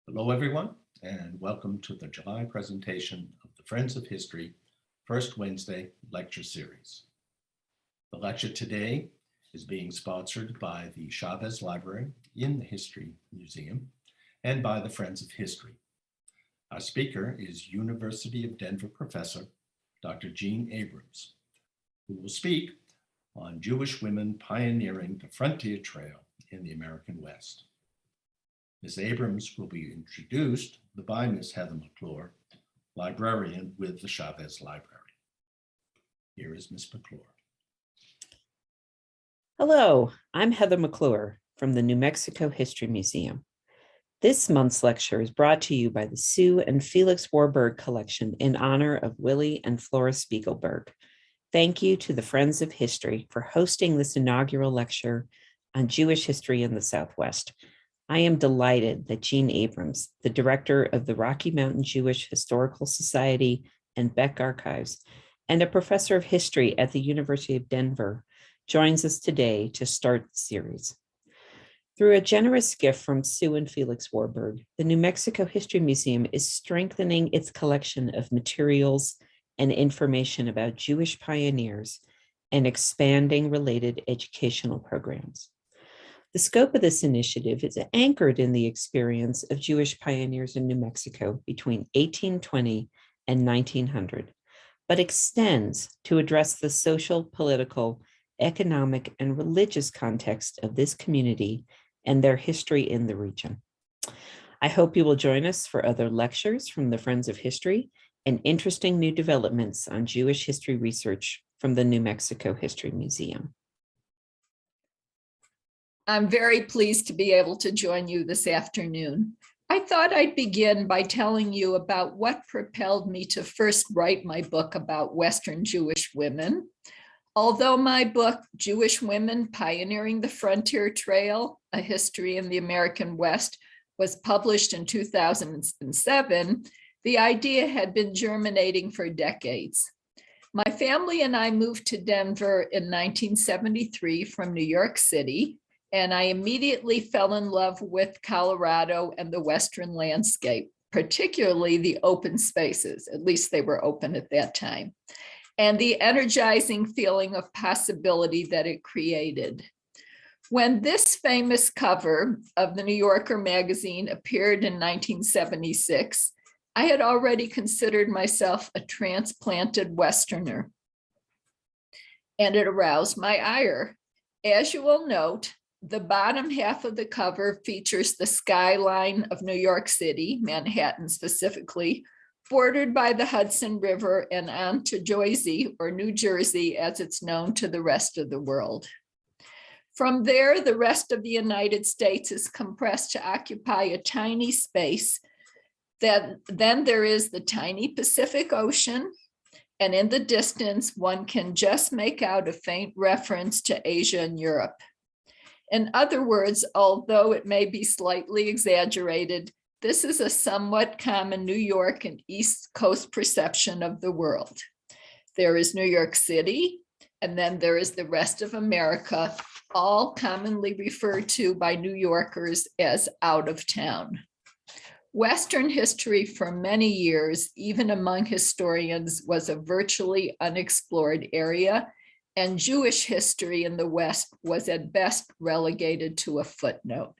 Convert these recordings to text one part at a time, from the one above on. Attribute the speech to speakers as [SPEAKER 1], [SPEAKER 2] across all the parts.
[SPEAKER 1] Hello, everyone, and welcome to the July presentation of the Friends of History First Wednesday Lecture Series. The lecture today is being sponsored by the Chavez Library in the History Museum and by the Friends of History. Our speaker is University of Denver professor, Dr. Jeanne Abrams, who will speak on Jewish women pioneering the frontier trail in the American West. Ms. Abrams will be introduced by Ms. Heather McClure, librarian with the Chavez Library. Here is Ms. McClure.
[SPEAKER 2] Hello, I'm Heather McClure from the New Mexico History Museum. This month's lecture is brought to you by the Sue and Felix Warburg Collection in honor of Willie and Flora Spiegelberg. Thank you to the Friends of History for hosting this inaugural lecture on Jewish history in the Southwest. I am delighted that Jeanne Abrams, the director of the Rocky Mountain Jewish Historical Society and Beck Archives, and a professor of history at the University of Denver, joins us today to start the series. Through a generous gift from Sue and Felix Warburg, the New Mexico History Museum is strengthening its collection of materials and information about Jewish pioneers and expanding related educational programs. The scope of this initiative is anchored in the experience of Jewish pioneers in New Mexico between 1820 and 1900, but extends to address the social, political, economic, and religious context of this community and their history in the region. I hope you will join us for other lectures from the Friends of History and interesting new developments on Jewish history research from the New Mexico History Museum.
[SPEAKER 3] I'm very pleased to be able to join you this afternoon. I thought I'd begin by telling you about what propelled me to first write my book about Western Jewish women. Although my book, Jewish Women Pioneering the Frontier Trail, A History in the American West, was published in 2007, the idea had been germinating for decades. My family and I moved to Denver in 1973 from New York City, and I immediately fell in love with Colorado and the Western landscape, particularly the open spaces, at least they were open at that time, and the energizing feeling of possibility that it created. When this famous cover of the New Yorker magazine appeared in 1976, I had already considered myself a transplanted Westerner, and it aroused my ire. As you will note, the bottom half of the cover features the skyline of New York City, Manhattan specifically, bordered by the Hudson River and on to Jersey, or New Jersey, as it's known to the rest of the world. From there, the rest of the United States is compressed to occupy a tiny space. Then there is the tiny Pacific Ocean, and in the distance, one can just make out a faint reference to Asia and Europe. In other words, although it may be slightly exaggerated, this is a somewhat common New York and East Coast perception of the world. There is New York City, and then there is the rest of America, all commonly referred to by New Yorkers as out of town. Western history for many years, even among historians, was a virtually unexplored area, and Jewish history in the West was at best relegated to a footnote.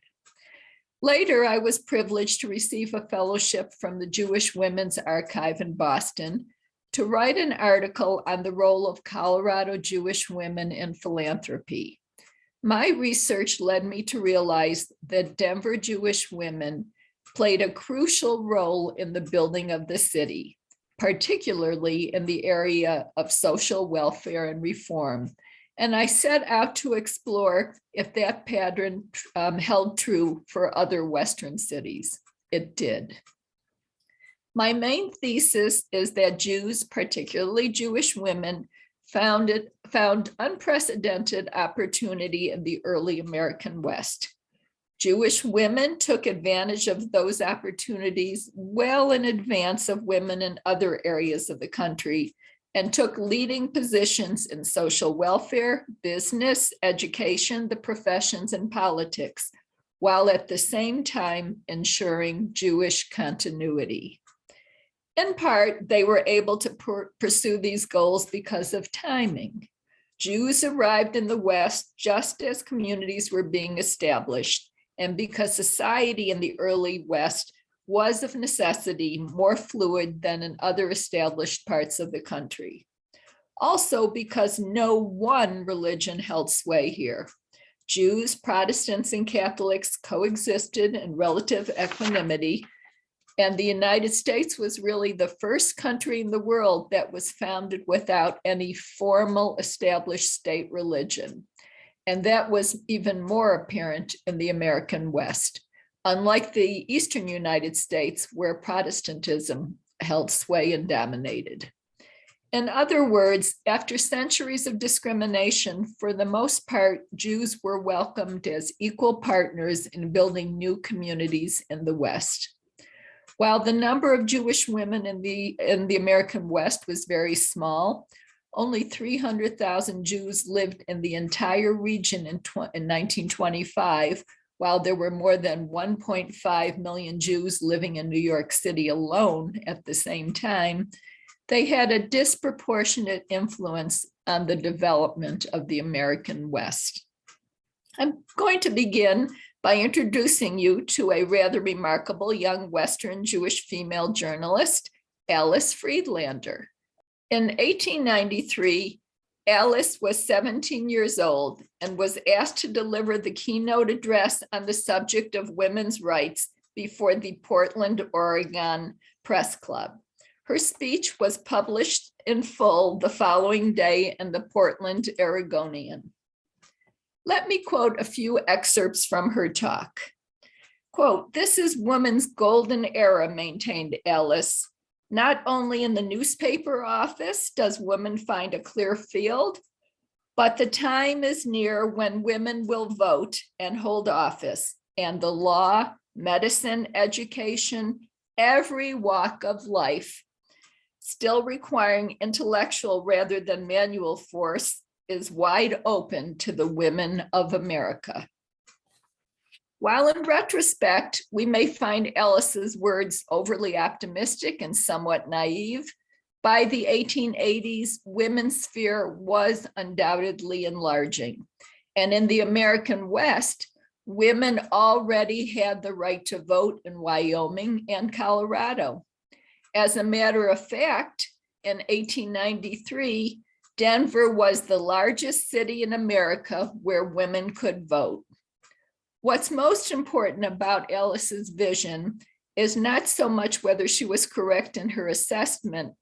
[SPEAKER 3] Later, I was privileged to receive a fellowship from the Jewish Women's Archive in Boston to write an article on the role of Colorado Jewish women in philanthropy. My research led me to realize that Denver Jewish women played a crucial role in the building of the city, particularly in the area of social welfare and reform. And I set out to explore if that pattern held true for other Western cities. It did. My main thesis is that Jews, particularly Jewish women, found unprecedented opportunity in the early American West. Jewish women took advantage of those opportunities well in advance of women in other areas of the country, and took leading positions in social welfare, business, education, the professions, and politics, while at the same time ensuring Jewish continuity. In part, they were able to pursue these goals because of timing. Jews arrived in the West just as communities were being established, and because society in the early West was of necessity more fluid than in other established parts of the country. Also because no one religion held sway here. Jews, Protestants, and Catholics coexisted in relative equanimity, and the United States was really the first country in the world that was founded without any formal established state religion. And that was even more apparent in the American West, unlike the Eastern United States, where Protestantism held sway and dominated. In other words, after centuries of discrimination, for the most part, Jews were welcomed as equal partners in building new communities in the West. While the number of Jewish women in the American West was very small, only 300,000 Jews lived in the entire region in 1925, while there were more than 1.5 million Jews living in New York City alone at the same time. They had a disproportionate influence on the development of the American West. I'm going to begin by introducing you to a rather remarkable young Western Jewish female journalist, Alice Friedlander. In 1893, Alice was 17 years old and was asked to deliver the keynote address on the subject of women's rights before the Portland, Oregon Press Club. Her speech was published in full the following day in the Portland Oregonian. Let me quote a few excerpts from her talk. Quote, "This is women's golden era," maintained Alice. "Not only in the newspaper office does women find a clear field, but the time is near when women will vote and hold office, and the law, medicine, education, every walk of life, still requiring intellectual rather than manual force, is wide open to the women of America." While in retrospect, we may find Alice's words overly optimistic and somewhat naive, by the 1880s, women's sphere was undoubtedly enlarging. And in the American West, women already had the right to vote in Wyoming and Colorado. As a matter of fact, in 1893, Denver was the largest city in America where women could vote. What's most important about Alice's vision is not so much whether she was correct in her assessment,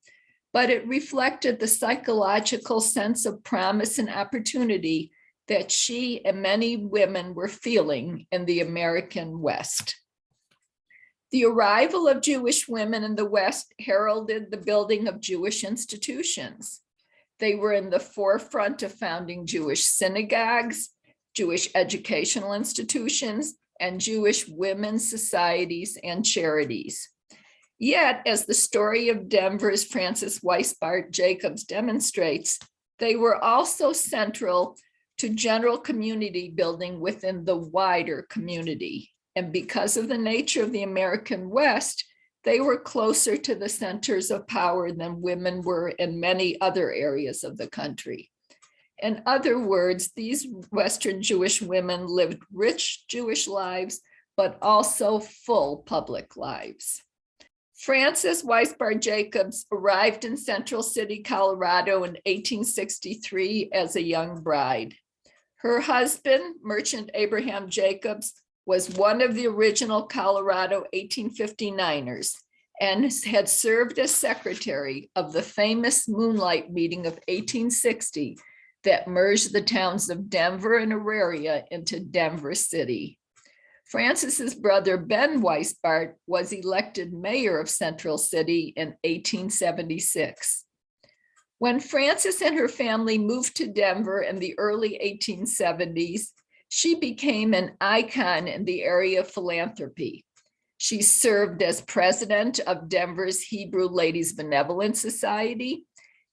[SPEAKER 3] but it reflected the psychological sense of promise and opportunity that she and many women were feeling in the American West. The arrival of Jewish women in the West heralded the building of Jewish institutions. They were in the forefront of founding Jewish synagogues, Jewish educational institutions, and Jewish women's societies and charities. Yet, as the story of Denver's Frances Weisbart Jacobs demonstrates, they were also central to general community building within the wider community. And because of the nature of the American West, they were closer to the centers of power than women were in many other areas of the country. In other words, these Western Jewish women lived rich Jewish lives, but also full public lives. Frances Weisbart Jacobs arrived in Central City, Colorado in 1863 as a young bride. Her husband, merchant Abraham Jacobs, was one of the original Colorado 1859ers and had served as secretary of the famous Moonlight Meeting of 1860 that merged the towns of Denver and Auraria into Denver City. Frances's brother, Ben Weisbart, was elected mayor of Central City in 1876. When Frances and her family moved to Denver in the early 1870s, she became an icon in the area of philanthropy. She served as president of Denver's Hebrew Ladies Benevolent Society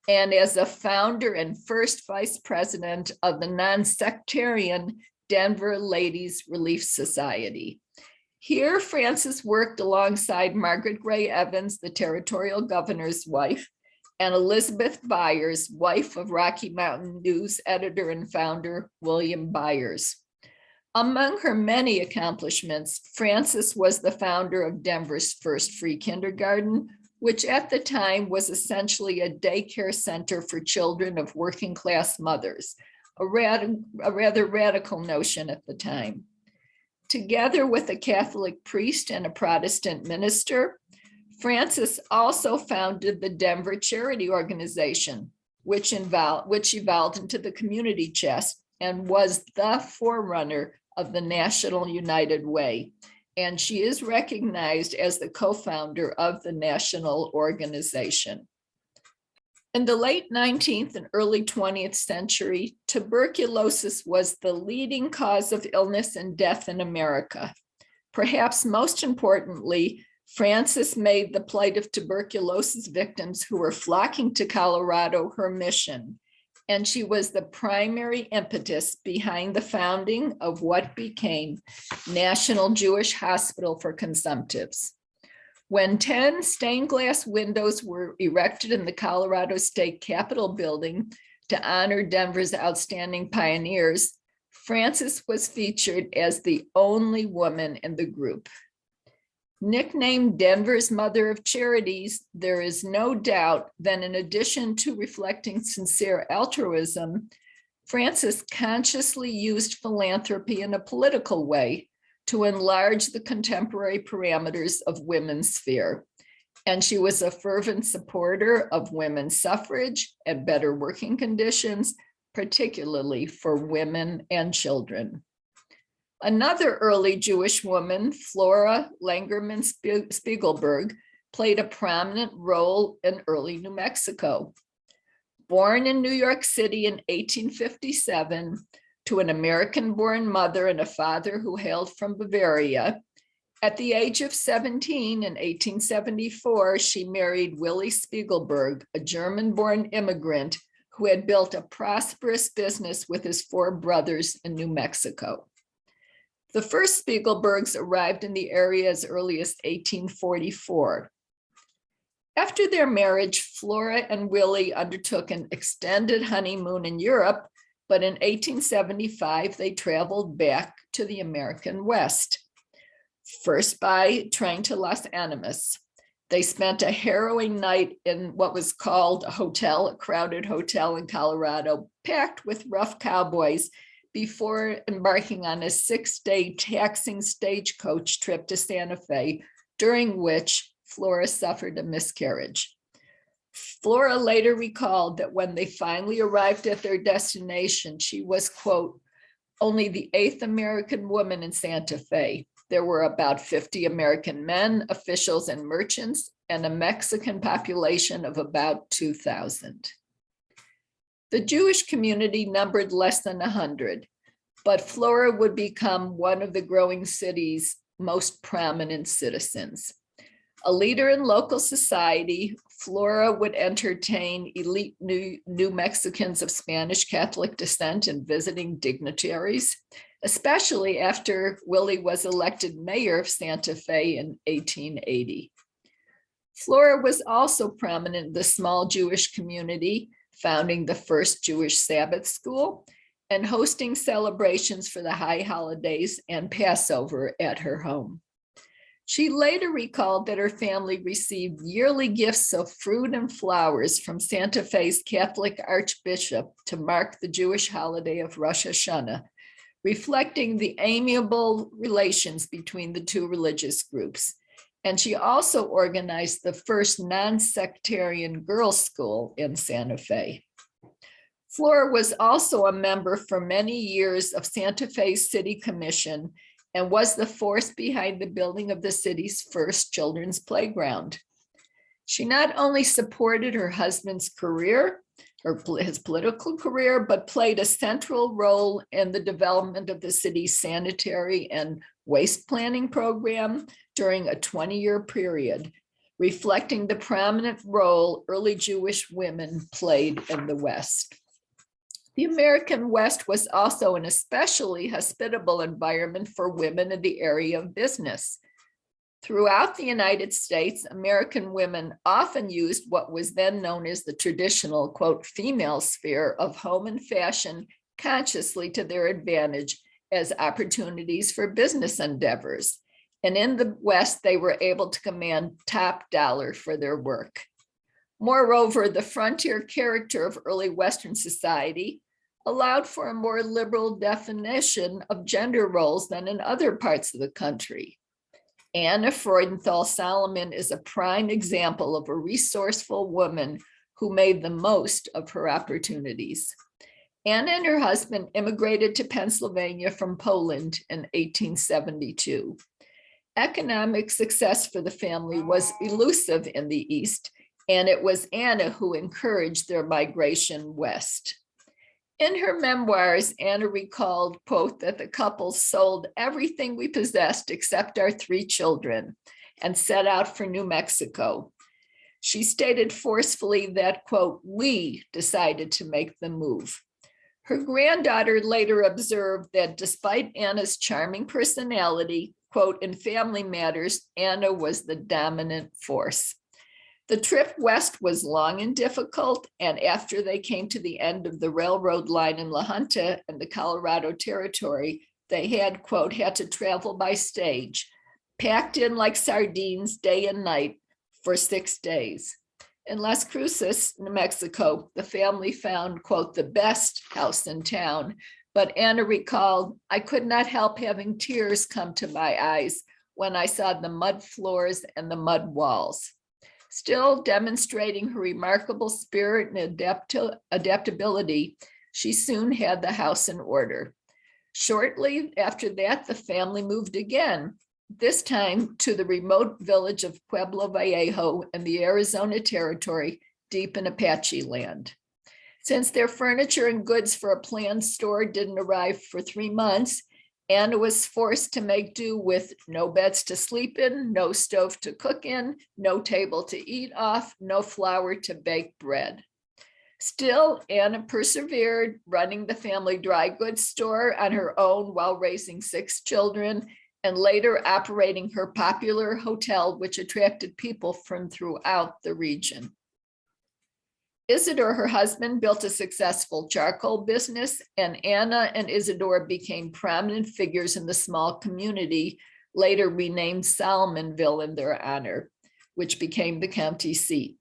[SPEAKER 3] and as a founder and first vice president of the non-sectarian Denver Ladies Relief Society. Here, Frances worked alongside Margaret Gray Evans, the territorial governor's wife, and Elizabeth Byers, wife of Rocky Mountain News editor and founder William Byers. Among her many accomplishments, Frances was the founder of Denver's first free kindergarten, which at the time was essentially a daycare center for children of working class mothers, a rather radical notion at the time. Together with a Catholic priest and a Protestant minister, Frances also founded the Denver Charity Organization, which evolved into the Community Chest and was the forerunner of the National United Way. And she is recognized as the co-founder of the national organization. In the late 19th and early 20th century, tuberculosis was the leading cause of illness and death in America. Perhaps most importantly, Frances made the plight of tuberculosis victims who were flocking to Colorado her mission, and she was the primary impetus behind the founding of what became National Jewish Hospital for Consumptives. When 10 stained glass windows were erected in the Colorado State Capitol building to honor Denver's outstanding pioneers, Frances was featured as the only woman in the group. Nicknamed Denver's Mother of Charities, there is no doubt that in addition to reflecting sincere altruism, Frances consciously used philanthropy in a political way to enlarge the contemporary parameters of women's sphere. And she was a fervent supporter of women's suffrage and better working conditions, particularly for women and children. Another early Jewish woman, Flora Spiegelberg, played a prominent role in early New Mexico. Born in New York City in 1857 to an American-born mother and a father who hailed from Bavaria, at the age of 17 in 1874, she married Willy Spiegelberg, a German-born immigrant who had built a prosperous business with his 4 brothers in New Mexico. The first Spiegelbergs arrived in the area as early as 1844. After their marriage, Flora and Willie undertook an extended honeymoon in Europe, but in 1875, they traveled back to the American West, first by train to Los Animas. They spent a harrowing night in what was called a crowded hotel in Colorado, packed with rough cowboys, before embarking on a 6-day taxing stagecoach trip to Santa Fe, during which Flora suffered a miscarriage. Flora later recalled that when they finally arrived at their destination, she was, quote, only the 8th American woman in Santa Fe. There were about 50 American men, officials, and merchants, and a Mexican population of about 2,000. The Jewish community numbered less than 100, but Flora would become one of the growing city's most prominent citizens. A leader in local society, Flora would entertain elite New Mexicans of Spanish Catholic descent and visiting dignitaries, especially after Willie was elected mayor of Santa Fe in 1880. Flora was also prominent in the small Jewish community, founding the first Jewish Sabbath school and hosting celebrations for the high holidays and Passover at her home. She later recalled that her family received yearly gifts of fruit and flowers from Santa Fe's Catholic Archbishop to mark the Jewish holiday of Rosh Hashanah, reflecting the amiable relations between the two religious groups. And she also organized the first non-sectarian girls' school in Santa Fe. Flora was also a member for many years of Santa Fe's City Commission and was the force behind the building of the city's first children's playground. She not only supported her husband's career, his political career, but played a central role in the development of the city's sanitary and waste planning program during a 20-year period, reflecting the prominent role early Jewish women played in the West. The American West was also an especially hospitable environment for women in the area of business. Throughout the United States, American women often used what was then known as the traditional, quote, female sphere of home and fashion consciously to their advantage as opportunities for business endeavors. And in the West, they were able to command top dollar for their work. Moreover, the frontier character of early Western society allowed for a more liberal definition of gender roles than in other parts of the country. Anna Freudenthal Solomon is a prime example of a resourceful woman who made the most of her opportunities. Anna and her husband immigrated to Pennsylvania from Poland in 1872. Economic success for the family was elusive in the East, and it was Anna who encouraged their migration west. In her memoirs, Anna recalled, quote, that the couple sold everything we possessed except our 3 children and set out for New Mexico. She stated forcefully that, quote, we decided to make the move. Her granddaughter later observed that despite Anna's charming personality, quote, in family matters, Anna was the dominant force. The trip west was long and difficult, and after they came to the end of the railroad line in La Junta and the Colorado Territory, they had, quote, had to travel by stage, packed in like sardines day and night for 6 days. In Las Cruces, New Mexico, the family found, quote, the best house in town, but Anna recalled, I could not help having tears come to my eyes when I saw the mud floors and the mud walls. Still demonstrating her remarkable spirit and adaptability, she soon had the house in order. Shortly after that, the family moved again, this time to the remote village of Pueblo Vallejo in the Arizona Territory, deep in Apache land. Since their furniture and goods for a planned store didn't arrive for 3 months, Anna was forced to make do with no beds to sleep in, no stove to cook in, no table to eat off, no flour to bake bread. Still, Anna persevered, running the family dry goods store on her own while raising 6 children, and later operating her popular hotel, which attracted people from throughout the region. Isidore, her husband, built a successful charcoal business, and Anna and Isidore became prominent figures in the small community, later renamed Solomonville in their honor, which became the county seat.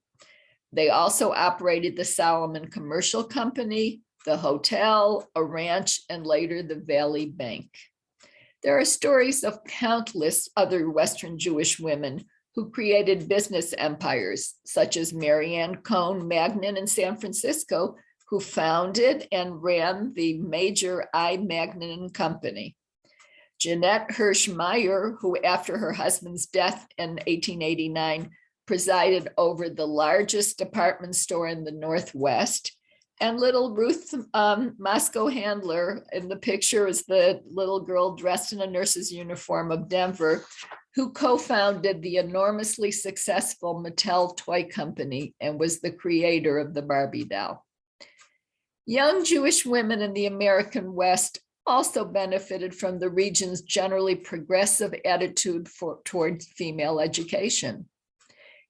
[SPEAKER 3] They also operated the Solomon Commercial Company, the hotel, a ranch, and later the Valley Bank. There are stories of countless other Western Jewish women who created business empires, such as Marianne Cohn Magnin in San Francisco, who founded and ran the major I. Magnin Company. Jeanette Hirsch Meyer, who after her husband's death in 1889, presided over the largest department store in the Northwest, and little Ruth Moscow Handler in the picture is the little girl dressed in a nurse's uniform of Denver, who co-founded the enormously successful Mattel toy company and was the creator of the Barbie doll. Young Jewish women in the American West also benefited from the region's generally progressive attitude toward female education.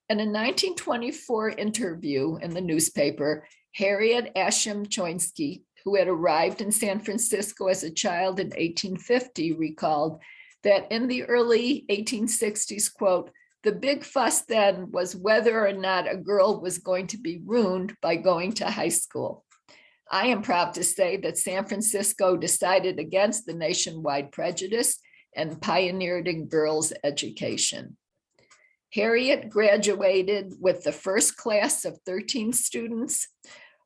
[SPEAKER 3] In a 1924 interview in the newspaper, Harriet Asham Choinsky, who had arrived in San Francisco as a child in 1850, recalled that in the early 1860s, quote, the big fuss then was whether or not a girl was going to be ruined by going to high school. I am proud to say that San Francisco decided against the nationwide prejudice and pioneered in girls' education. Harriet graduated with the first class of 13 students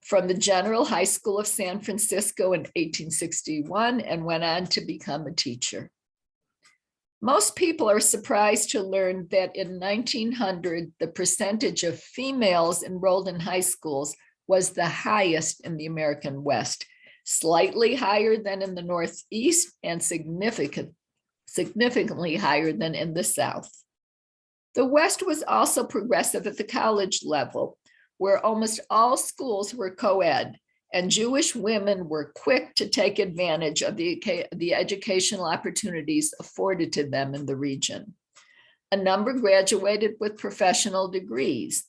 [SPEAKER 3] from the General High School of San Francisco in 1861 and went on to become a teacher. Most people are surprised to learn that in 1900, the percentage of females enrolled in high schools was the highest in the American West, slightly higher than in the Northeast and significantly higher than in the South. The West was also progressive at the college level, where almost all schools were co-ed, and Jewish women were quick to take advantage of the educational opportunities afforded to them in the region. A number graduated with professional degrees,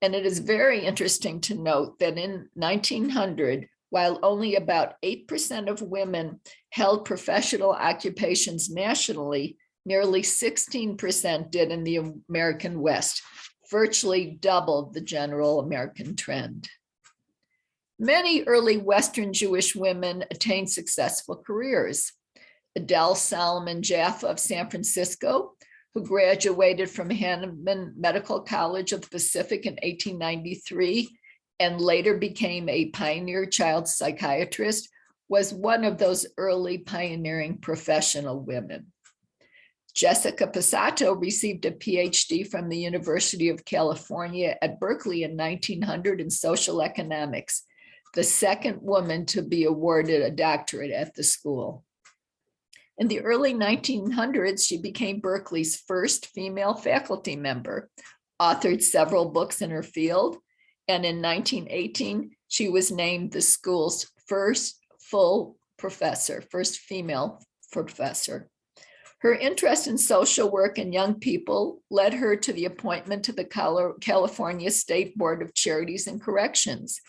[SPEAKER 3] and it is very interesting to note that in 1900, while only about 8% of women held professional occupations nationally, nearly 16% did in the American West, virtually doubled the general American trend. Many early Western Jewish women attained successful careers. Adele Solomon Jaffa of San Francisco, who graduated from Hahnemann Medical College of the Pacific in 1893 and later became a pioneer child psychiatrist, was one of those early pioneering professional women. Jessica Passato received a PhD from the University of California at Berkeley in 1900 in social economics, the second woman to be awarded a doctorate at the school. In the early 1900s, she became Berkeley's first female faculty member, authored several books in her field, and in 1918, she was named the school's first female professor. Her interest in social work and young people led her to the appointment to the California State Board of Charities and Corrections.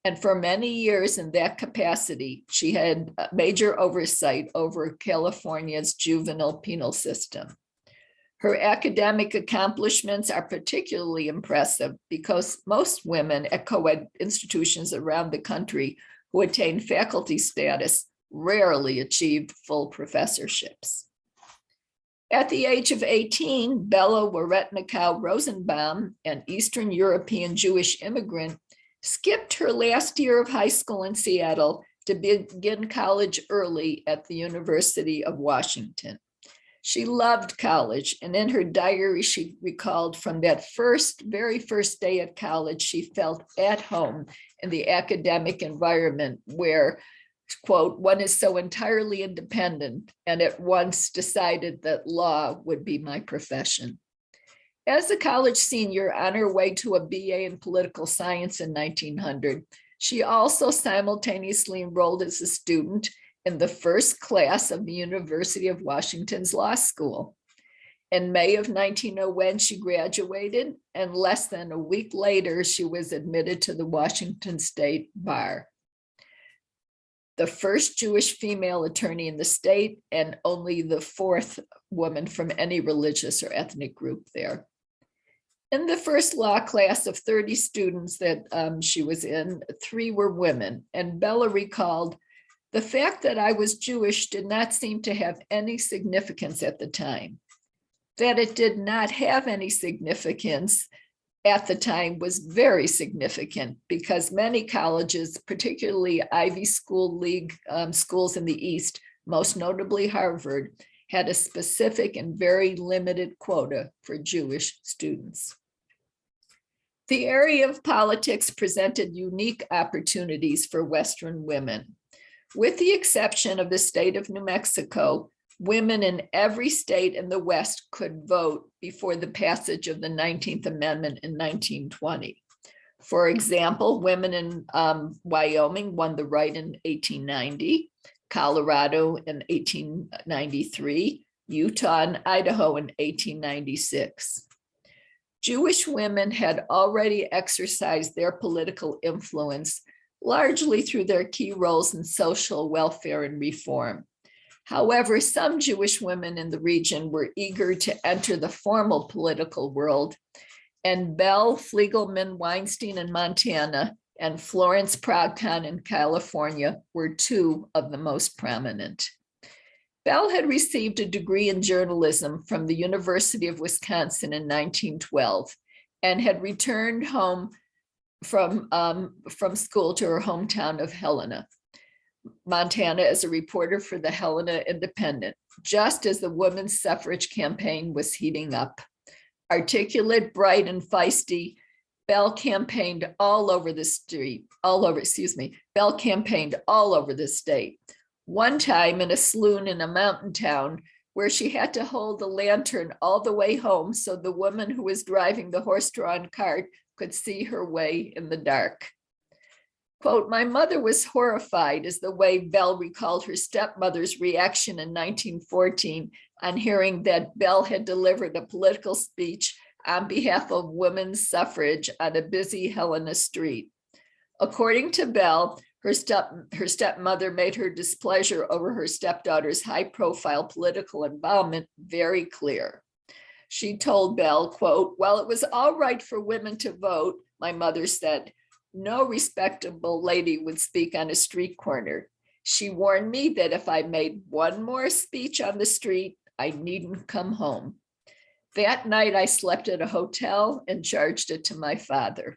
[SPEAKER 3] And for many years in that capacity, she had major oversight over California's juvenile penal system. Her academic accomplishments are particularly impressive because most women at co-ed institutions around the country who attained faculty status rarely achieved full professorships. At the age of 18, Bella Waretnikow Rosenbaum, an Eastern European Jewish immigrant, skipped her last year of high school in Seattle to begin college early at the University of Washington. She loved college, and in her diary, she recalled from that very first day at college, she felt at home in the academic environment where, quote, one is so entirely independent, and at once decided that law would be my profession. As a college senior on her way to a BA in political science in 1900, she also simultaneously enrolled as a student in the first class of the University of Washington's law school. In May of 1901, she graduated, and less than a week later, she was admitted to the Washington State Bar. The first Jewish female attorney in the state, and only the fourth woman from any religious or ethnic group there. In the first law class of 30 students that she was in, 3 were women, and Bella recalled, the fact that I was Jewish did not seem to have any significance at the time. That it did not have any significance at the time was very significant because many colleges, particularly Ivy School League schools in the East, most notably Harvard, had a specific and very limited quota for Jewish students. The area of politics presented unique opportunities for Western women. With the exception of the state of New Mexico, women in every state in the West could vote before the passage of the 19th Amendment in 1920. For example, women in Wyoming won the right in 1890, Colorado in 1893, Utah and Idaho in 1896. Jewish women had already exercised their political influence largely through their key roles in social welfare and reform. However, some Jewish women in the region were eager to enter the formal political world, and Belle Fliegelman Weinstein in Montana and Florence Progton in California were 2 of the most prominent. Belle had received a degree in journalism from the University of Wisconsin in 1912 and had returned home from school to her hometown of Helena, Montana, as a reporter for the Helena Independent, just as the women's suffrage campaign was heating up. Articulate, bright, and feisty, Belle campaigned all over the state. One time in a saloon in a mountain town where she had to hold the lantern all the way home so the woman who was driving the horse-drawn cart could see her way in the dark. Quote, my mother was horrified is the way Bell recalled her stepmother's reaction in 1914 on hearing that Bell had delivered a political speech on behalf of women's suffrage on a busy Helena street. According to Bell, her stepmother made her displeasure over her stepdaughter's high-profile political involvement very clear. She told Bell, quote, while it was all right for women to vote, my mother said, no respectable lady would speak on a street corner. She warned me that if I made one more speech on the street, I needn't come home. That night I slept at a hotel and charged it to my father.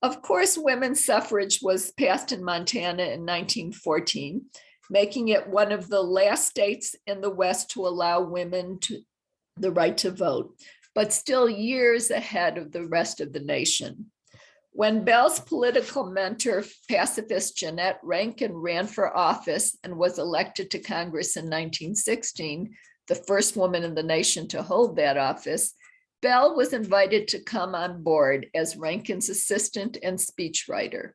[SPEAKER 3] Of course, women's suffrage was passed in Montana in 1914, making it one of the last states in the West to allow women the right to vote, but still years ahead of the rest of the nation. When Bell's political mentor, pacifist Jeanette Rankin, ran for office and was elected to Congress in 1916, the first woman in the nation to hold that office, Bell was invited to come on board as Rankin's assistant and speechwriter.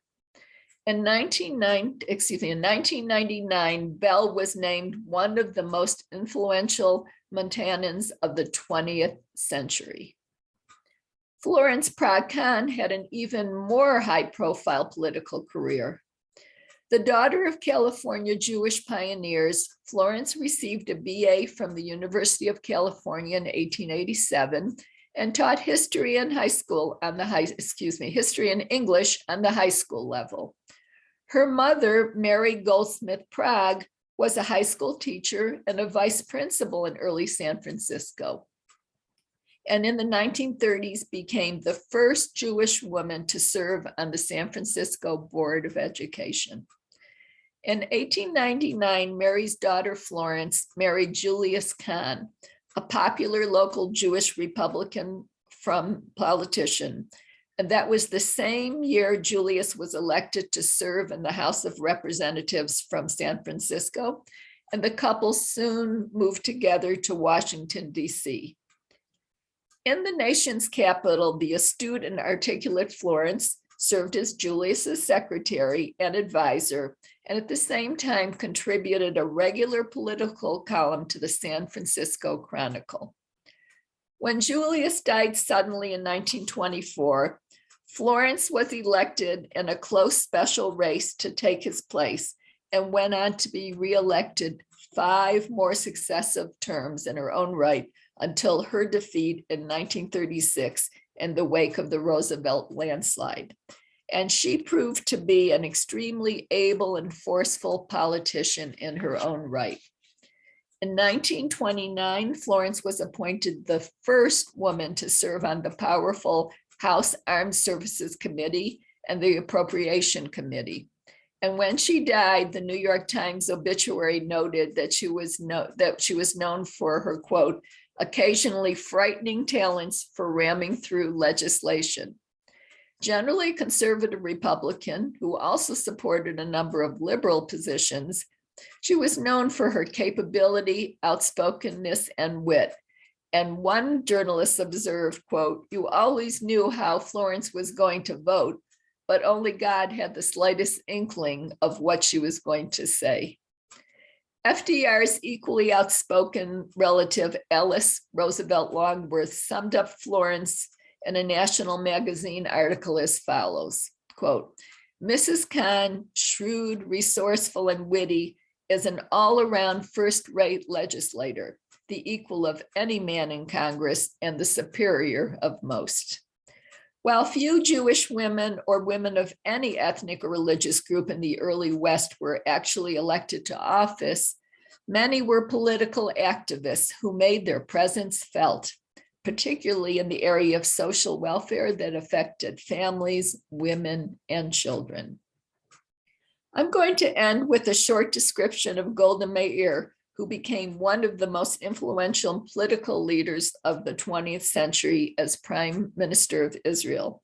[SPEAKER 3] In 1999, Bell was named one of the most influential Montanans of the 20th century. Florence Prague-Kahn had an even more high-profile political career. The daughter of California Jewish pioneers, Florence received a BA from the University of California in 1887 and taught history in English on the high school level. Her mother, Mary Goldsmith Prague, was a high school teacher and a vice principal in early San Francisco, and in the 1930s became the first Jewish woman to serve on the San Francisco Board of Education. In 1899, Mary's daughter Florence married Julius Kahn, a popular local Jewish Republican politician. And that was the same year Julius was elected to serve in the House of Representatives from San Francisco, and the couple soon moved together to Washington, D.C. In the nation's capital, the astute and articulate Florence served as Julius's secretary and advisor, and at the same time contributed a regular political column to the San Francisco Chronicle. When Julius died suddenly in 1924, Florence was elected in a close special race to take his place and went on to be reelected 5 more successive terms in her own right until her defeat in 1936 in the wake of the Roosevelt landslide. And she proved to be an extremely able and forceful politician in her own right. In 1929, Florence was appointed the first woman to serve on the powerful House Armed Services Committee and the Appropriation Committee. And when she died, the New York Times obituary noted that she was known for her, quote, occasionally frightening talents for ramming through legislation. Generally conservative Republican, who also supported a number of liberal positions, she was known for her capability, outspokenness, and wit. And one journalist observed, quote, you always knew how Florence was going to vote, but only God had the slightest inkling of what she was going to say. FDR's equally outspoken relative, Alice Roosevelt Longworth, summed up Florence in a national magazine article as follows, quote, Mrs. Kahn, shrewd, resourceful, and witty, is an all-around first-rate legislator, the equal of any man in Congress and the superior of most. While few Jewish women or women of any ethnic or religious group in the early West were actually elected to office, many were political activists who made their presence felt, particularly in the area of social welfare that affected families, women, and children. I'm going to end with a short description of Golda Meir, who became one of the most influential political leaders of the 20th century as Prime Minister of Israel.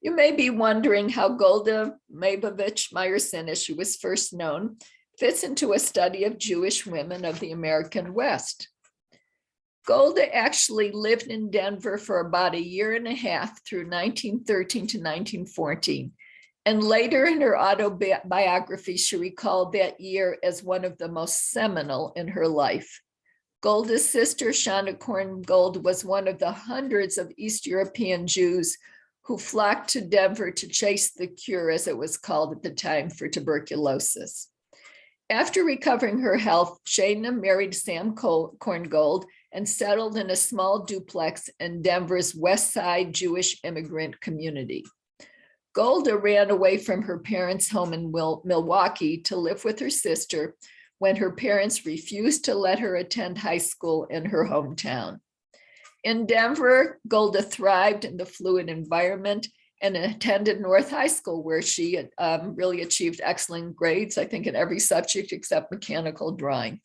[SPEAKER 3] You may be wondering how Golda Meir, as she was first known, fits into a study of Jewish women of the American West. Golda actually lived in Denver for about a year and a half through 1913 to 1914, And later in her autobiography, she recalled that year as one of the most seminal in her life. Golda's sister, Jeanne Korngold, was one of the hundreds of East European Jews who flocked to Denver to chase the cure, as it was called at the time, for tuberculosis. After recovering her health, Jeanne married Sam Korngold and settled in a small duplex in Denver's West Side Jewish immigrant community. Golda ran away from her parents' home in Milwaukee to live with her sister when her parents refused to let her attend high school in her hometown. In Denver, Golda thrived in the fluid environment and attended North High School, where she really achieved excellent grades, I think, in every subject except mechanical drawing.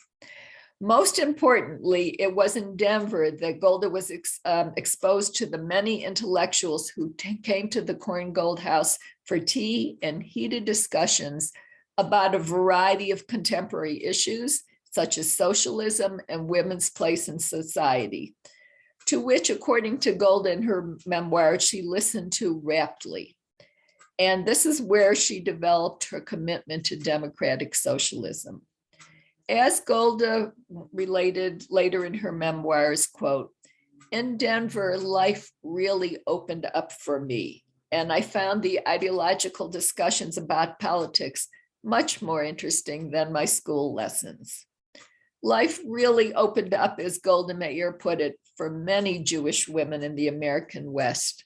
[SPEAKER 3] Most importantly, it was in Denver that Golda was exposed to the many intellectuals who came to the Korngold house for tea and heated discussions about a variety of contemporary issues, such as socialism and women's place in society, to which, according to Golda in her memoir, she listened to raptly. And this is where she developed her commitment to democratic socialism. As Golda related later in her memoirs, quote, "In Denver, life really opened up for me, and I found the ideological discussions about politics much more interesting than my school lessons." Life really opened up, as Golda Meir put it, for many Jewish women in the American West.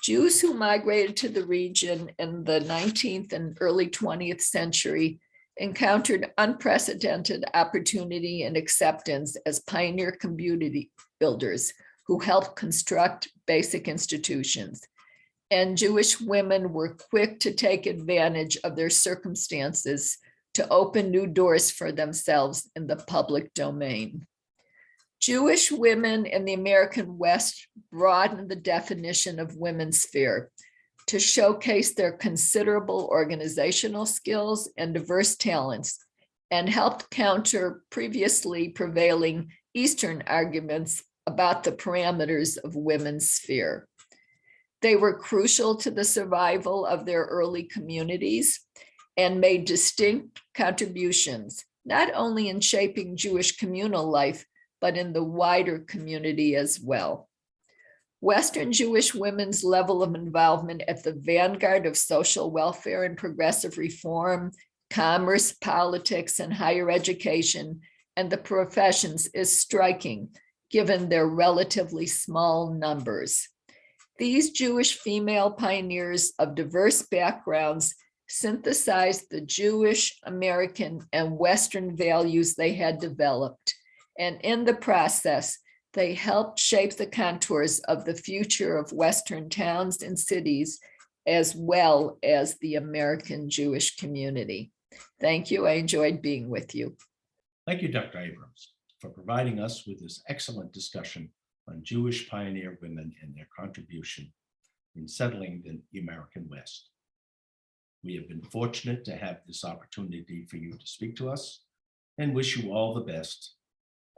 [SPEAKER 3] Jews who migrated to the region in the 19th and early 20th century encountered unprecedented opportunity and acceptance as pioneer community builders who helped construct basic institutions. And Jewish women were quick to take advantage of their circumstances to open new doors for themselves in the public domain. Jewish women in the American West broadened the definition of women's sphere to showcase their considerable organizational skills and diverse talents, and helped counter previously prevailing Eastern arguments about the parameters of women's sphere. They were crucial to the survival of their early communities and made distinct contributions, not only in shaping Jewish communal life, but in the wider community as well. Western Jewish women's level of involvement at the vanguard of social welfare and progressive reform, commerce, politics, and higher education, and the professions is striking, given their relatively small numbers. These Jewish female pioneers of diverse backgrounds synthesized the Jewish, American, and Western values they had developed, and in the process, they helped shape the contours of the future of Western towns and cities, as well as the American Jewish community. Thank you. I enjoyed being with you.
[SPEAKER 1] Thank you, Dr. Abrams, for providing us with this excellent discussion on Jewish pioneer women and their contribution in settling the American West. We have been fortunate to have this opportunity for you to speak to us and wish you all the best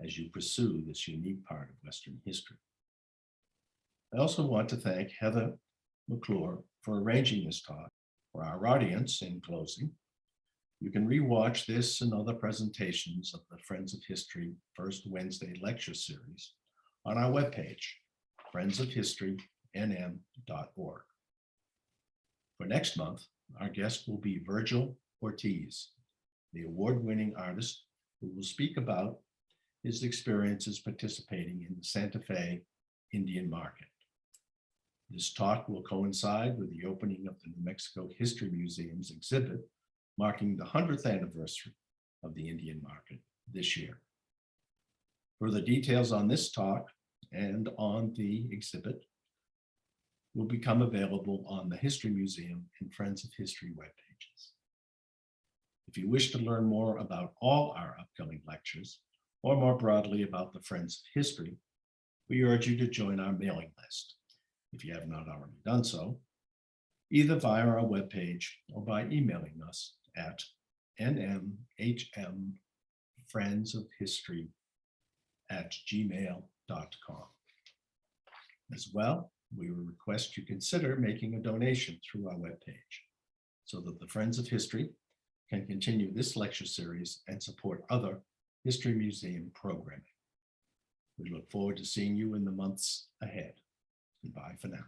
[SPEAKER 1] as you pursue this unique part of Western history. I also want to thank Heather McClure for arranging this talk. For our audience, in closing, you can rewatch this and other presentations of the Friends of History First Wednesday lecture series on our webpage, friendsofhistorynm.org. For next month, our guest will be Virgil Ortiz, the award-winning artist who will speak about his experiences participating in the Santa Fe Indian Market. This talk will coincide with the opening of the New Mexico History Museum's exhibit, marking the 100th anniversary of the Indian Market this year. Further details on this talk and on the exhibit will become available on the History Museum and Friends of History webpages. If you wish to learn more about all our upcoming lectures, or more broadly about the Friends of History, we urge you to join our mailing list, if you have not already done so, either via our webpage or by emailing us at nmhmfriendsofhistory@gmail.com. As well, we will request you consider making a donation through our webpage. so that the Friends of History can continue this lecture series and support other History Museum programming. We look forward to seeing you in the months ahead. Goodbye for now.